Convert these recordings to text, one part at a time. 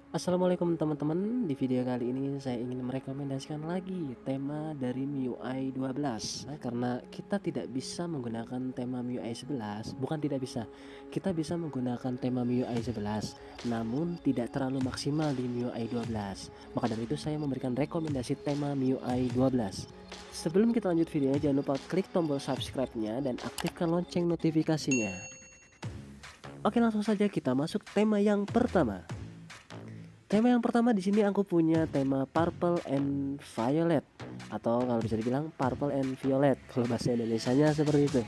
Assalamualaikum teman-teman. Di video kali ini saya ingin merekomendasikan lagi tema dari MIUI 12. Karena kita tidak bisa menggunakan tema MIUI 11, bukan tidak bisa. Kita bisa menggunakan tema MIUI 11, namun tidak terlalu maksimal di MIUI 12. Maka dari itu saya memberikan rekomendasi tema MIUI 12. Sebelum kita lanjut videonya, jangan lupa klik tombol subscribe-nya dan aktifkan lonceng notifikasinya. Oke, langsung saja kita masuk tema yang pertama. Tema yang pertama di sini aku punya tema Purple and Violet, atau kalau bisa dibilang Purple and Violet kalau bahasa Indonesianya seperti itu.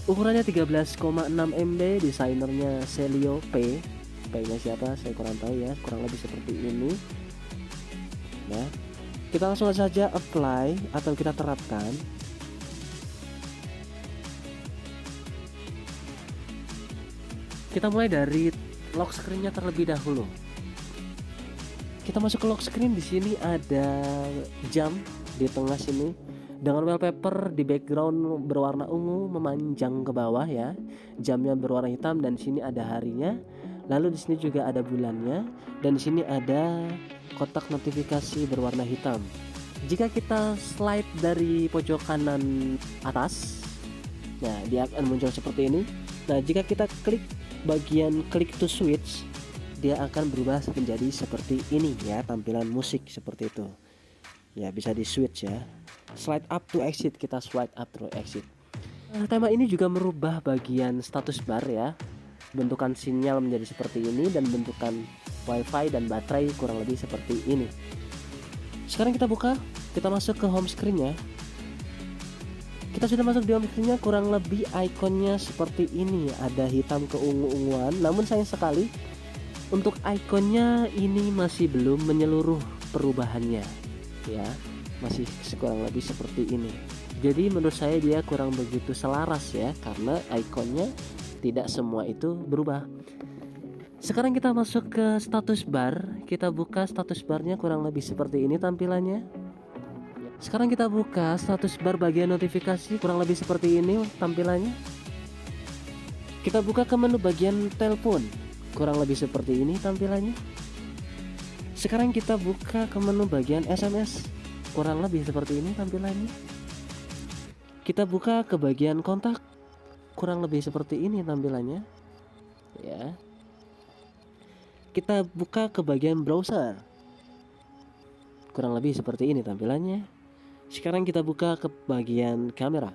Ukurannya 13,6 MB, desainernya Celio P. P-nya siapa saya kurang tahu ya, kurang lebih seperti ini. Ya. Kita langsung saja apply atau kita terapkan. Kita mulai dari lock screen-nya terlebih dahulu. Kita masuk ke lock screen. Di sini ada jam di tengah sini dengan wallpaper di background berwarna ungu memanjang ke bawah ya. Jamnya berwarna hitam dan di sini ada harinya. Lalu di sini juga ada bulannya dan di sini ada kotak notifikasi berwarna hitam. Jika kita slide dari pojok kanan atas, nah dia akan muncul seperti ini. Nah, jika kita klik bagian click to switch, dia akan berubah menjadi seperti ini ya, tampilan musik seperti itu ya, bisa di switch ya, slide up to exit, kita slide up to exit. Tema ini juga merubah bagian status bar ya, bentukan sinyal menjadi seperti ini dan bentukan wifi dan baterai kurang lebih seperti ini. Sekarang kita buka, kita masuk ke home screen ya. Kita sudah masuk di home screen-nya, kurang lebih ikonnya seperti ini, ada hitam ke ungu-unguan, namun sayang sekali untuk ikonnya ini masih belum menyeluruh perubahannya ya, masih kurang lebih seperti ini. Jadi menurut saya dia kurang begitu selaras ya, karena ikonnya tidak semua itu berubah. Sekarang kita masuk ke status bar, kita buka status barnya, kurang lebih seperti ini tampilannya. Sekarang kita buka status bar bagian notifikasi, kurang lebih seperti ini tampilannya. Kita buka ke menu bagian telepon, kurang lebih seperti ini tampilannya. Sekarang kita buka ke menu bagian SMS, kurang lebih seperti ini tampilannya. Kita buka ke bagian kontak, kurang lebih seperti ini tampilannya ya. Kita buka ke bagian browser, kurang lebih seperti ini tampilannya. Sekarang kita buka ke bagian kamera,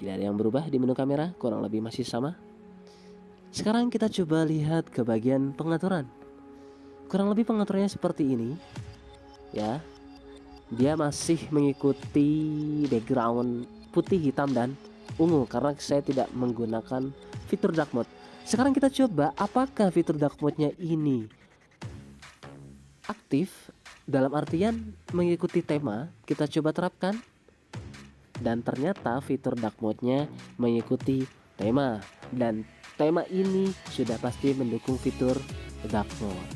tidak ada yang berubah di menu kamera, kurang lebih masih sama. Sekarang kita coba lihat ke bagian pengaturan. Kurang lebih pengaturannya seperti ini ya. Dia masih mengikuti background putih, hitam, dan ungu karena saya tidak menggunakan fitur dark mode. Sekarang kita coba apakah fitur dark mode-nya ini aktif, dalam artian mengikuti tema. Kita coba terapkan dan ternyata fitur dark mode-nya mengikuti tema, dan tema ini sudah pasti mendukung fitur dark mode.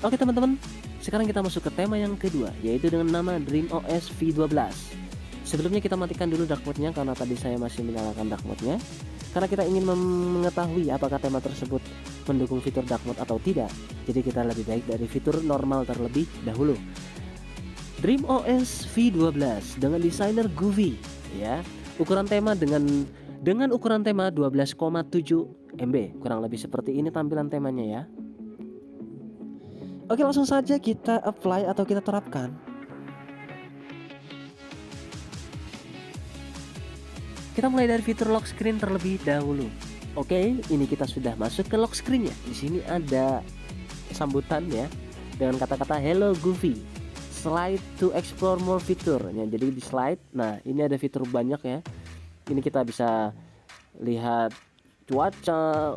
Oke teman-teman, sekarang kita masuk ke tema yang kedua, yaitu dengan nama DreamOS V12. Sebelumnya kita matikan dulu dark mode-nya karena tadi saya masih menyalakan dark mode-nya, karena kita ingin mengetahui apakah tema tersebut mendukung fitur dark mode atau tidak. Jadi kita lebih baik dari fitur normal terlebih dahulu. DreamOS V12 dengan desainer Goofy ya. Ukuran tema dengan ukuran tema 12,7 MB, kurang lebih seperti ini tampilan temanya ya. Oke, langsung saja kita apply atau kita terapkan. Kita mulai dari fitur lock screen terlebih dahulu. Oke, ini kita sudah masuk ke lock screen-nya. Di sini ada sambutan ya dengan kata-kata Hello Goofy. Slide to explore more fitur. Ya, jadi di slide. Nah, ini ada fitur banyak ya. Ini kita bisa lihat cuaca,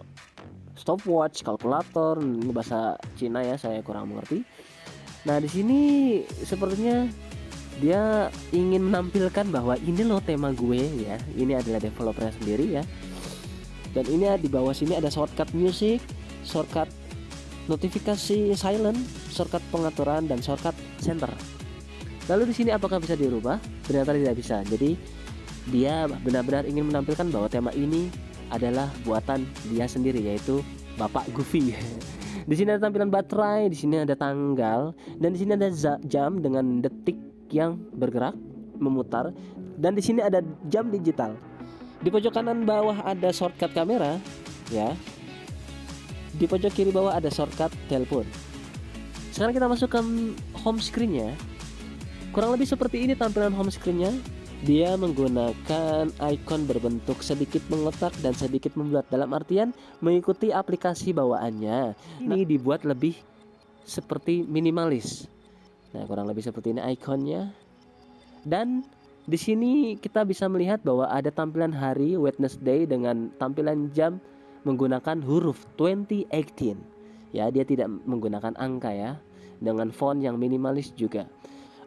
stopwatch, kalkulator. Ini bahasa Cina ya, saya kurang mengerti. Nah, di sini sepertinya dia ingin menampilkan bahwa ini loh tema gue ya. Ini adalah developernya sendiri ya. Dan ini di bawah sini ada shortcut music, shortcut notifikasi silent, shortcut pengaturan, dan shortcut center. Lalu di sini apakah bisa dirubah? Ternyata tidak bisa. Jadi dia benar-benar ingin menampilkan bahwa tema ini adalah buatan dia sendiri, yaitu Bapak Goofy. Di sini ada tampilan baterai, di sini ada tanggal, dan di sini ada jam dengan detik yang bergerak, memutar, dan di sini ada jam digital. Di pojok kanan bawah ada shortcut kamera, ya. Di pojok kiri bawah ada shortcut telepon. Sekarang kita masuk ke home screen-nya. Kurang lebih seperti ini tampilan home screen-nya. Dia menggunakan icon berbentuk sedikit mengotak dan sedikit membulat, dalam artian mengikuti aplikasi bawaannya. Ini dibuat lebih seperti minimalis. Nah, kurang lebih seperti ini ikonnya. Dan di sini kita bisa melihat bahwa ada tampilan hari Wednesday dengan tampilan jam menggunakan huruf 2018. Ya, dia tidak menggunakan angka ya, dengan font yang minimalis juga.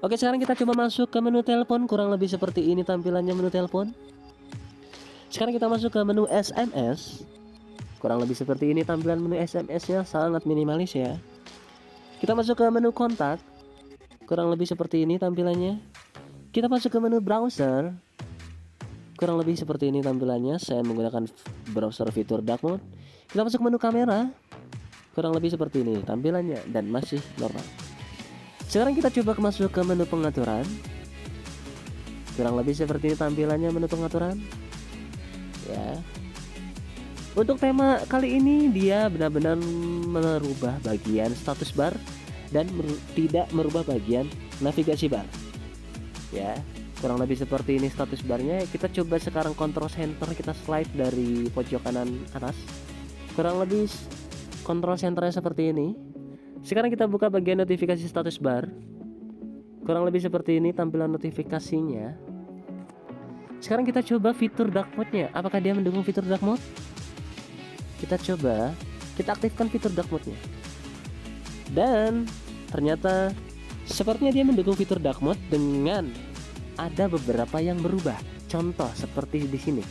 Oke, sekarang kita coba masuk ke menu telepon. Kurang lebih seperti ini tampilannya menu telepon. Sekarang kita masuk ke menu SMS. Kurang lebih seperti ini tampilan menu SMS-nya, sangat minimalis ya. Kita masuk ke menu kontak. Kurang lebih seperti ini tampilannya. Kita masuk ke menu browser. Kurang lebih seperti ini tampilannya. Saya menggunakan browser fitur dark mode. Kita masuk ke menu kamera. Kurang lebih seperti ini tampilannya dan masih normal. Sekarang kita coba masuk ke menu pengaturan. Kurang lebih seperti ini tampilannya menu pengaturan. Ya. Untuk tema kali ini dia benar-benar merubah bagian status bar dan tidak merubah bagian navigasi bar. Ya, kurang lebih seperti ini status barnya. Kita coba sekarang control center, kita slide dari pojok kanan atas. Kurang lebih control centernya seperti ini. Sekarang kita buka bagian notifikasi status bar. Kurang lebih seperti ini tampilan notifikasinya. Sekarang kita coba fitur dark mode-nya. Apakah dia mendukung fitur dark mode? Kita coba, kita aktifkan fitur dark mode-nya. Dan ternyata sepertinya dia mendukung fitur dark mode dengan ada beberapa yang berubah. Contoh seperti di sini,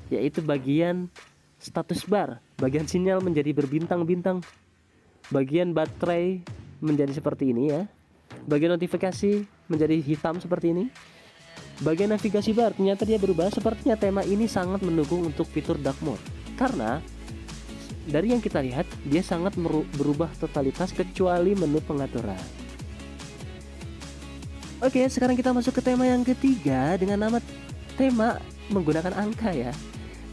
yaitu bagian status bar, bagian sinyal menjadi berbintang-bintang. Bagian baterai menjadi seperti ini ya. Bagian notifikasi menjadi hitam seperti ini. Bagian navigasi bar ternyata dia berubah. Sepertinya tema ini sangat mendukung untuk fitur dark mode, karena dari yang kita lihat dia sangat berubah totalitas kecuali menu pengaturan. Oke, sekarang kita masuk ke tema yang ketiga dengan nama tema menggunakan angka ya.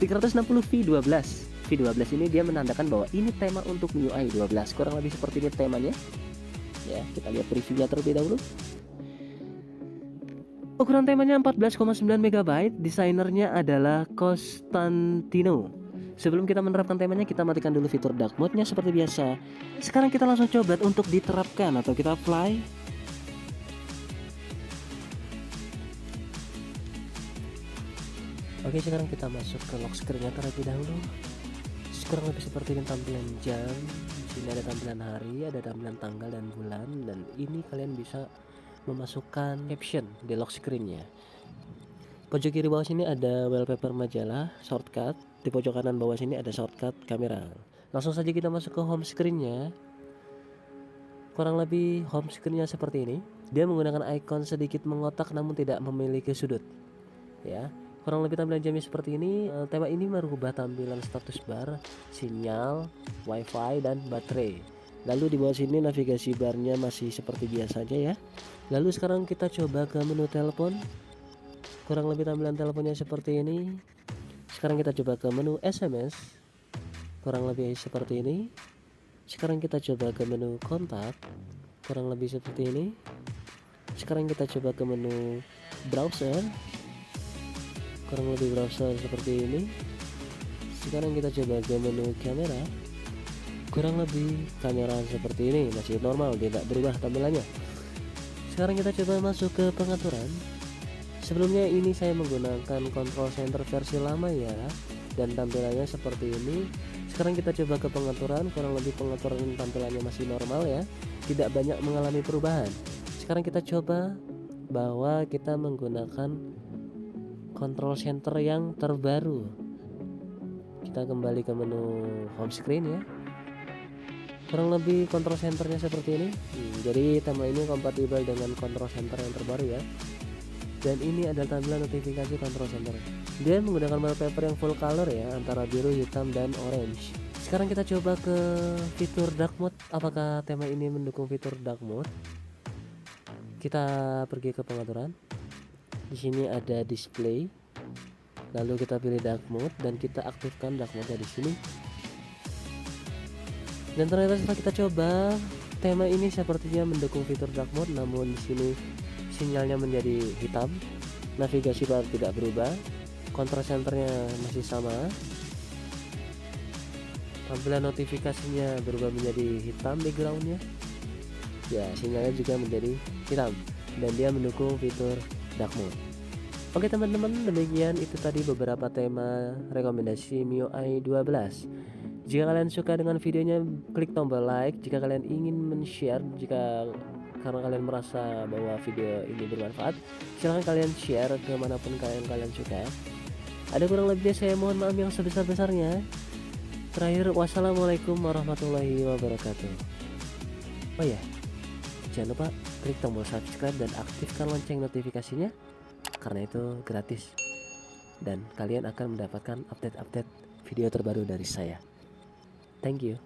360V12. V12 ini dia menandakan bahwa ini tema untuk MIUI 12. Kurang lebih seperti ini temanya. Ya, kita lihat previewnya terlebih dahulu. Ukuran temanya 14,9 MB. Desainernya adalah Costantino. Sebelum kita menerapkan temanya, kita matikan dulu fitur dark mode-nya seperti biasa. Sekarang kita langsung coba untuk diterapkan atau kita apply. Oke, sekarang kita masuk ke lock screen-nya terlebih dahulu. Kurang lebih seperti ini tampilan jam. Di sini ada tampilan hari, ada tampilan tanggal dan bulan, dan ini kalian bisa memasukkan caption di lock screen-nya. Pojok kiri bawah sini ada wallpaper majalah, shortcut. Di pojok kanan bawah sini ada shortcut kamera. Langsung saja kita masuk ke home screen-nya. Kurang lebih home screen-nya seperti ini. Dia menggunakan icon sedikit mengotak namun tidak memiliki sudut. Ya. Kurang lebih tampilan jamnya seperti ini. Tema ini merubah tampilan status bar, sinyal, wifi, dan baterai. Lalu di bawah sini navigasi barnya masih seperti biasa aja ya. Lalu sekarang kita coba ke menu telepon. Kurang lebih tampilan teleponnya seperti ini. Sekarang kita coba ke menu SMS. Kurang lebih seperti ini. Sekarang kita coba ke menu kontak. Kurang lebih seperti ini. Sekarang kita coba ke menu browser. Kurang lebih browser seperti ini. Sekarang kita coba ke menu kamera. Kurang lebih kamera seperti ini, masih normal, tidak berubah tampilannya. Sekarang kita coba masuk ke pengaturan. Sebelumnya ini saya menggunakan control center versi lama ya, dan tampilannya seperti ini. Sekarang kita coba ke pengaturan. Kurang lebih pengaturan tampilannya masih normal ya, tidak banyak mengalami perubahan. Sekarang kita coba bahwa kita menggunakan control center yang terbaru. Kita kembali ke menu home screen ya. Kurang lebih control centernya seperti ini. Jadi tema ini kompatibel dengan control center yang terbaru ya. Dan ini adalah tampilan notifikasi control center. Dia menggunakan wallpaper yang full color ya, antara biru, hitam, dan orange. Sekarang kita coba ke fitur dark mode. Apakah tema ini mendukung fitur dark mode? Kita pergi ke pengaturan. Di sini ada display. Lalu kita pilih dark mode dan kita aktifkan dark mode di sini. Dan ternyata setelah kita coba, tema ini sepertinya mendukung fitur dark mode, namun di sini sinyalnya menjadi hitam. Navigasi bar tidak berubah. Control centernya masih sama. Tampilan notifikasinya berubah menjadi hitam backgroundnya. Ya, sinyalnya juga menjadi hitam dan dia mendukung fitur dark mode. Oke teman-teman, demikian itu tadi beberapa tema rekomendasi MIUI 12. Jika kalian suka dengan videonya, klik tombol like. Jika kalian ingin men-share, karena kalian merasa bahwa video ini bermanfaat, silahkan kalian share kemanapun kalian suka. Ada kurang lebihnya saya mohon maaf yang sebesar-besarnya. Terakhir, wassalamualaikum warahmatullahi wabarakatuh. Oh ya, jangan lupa klik tombol subscribe dan aktifkan lonceng notifikasinya, karena itu gratis dan kalian akan mendapatkan update-update video terbaru dari saya. Thank you.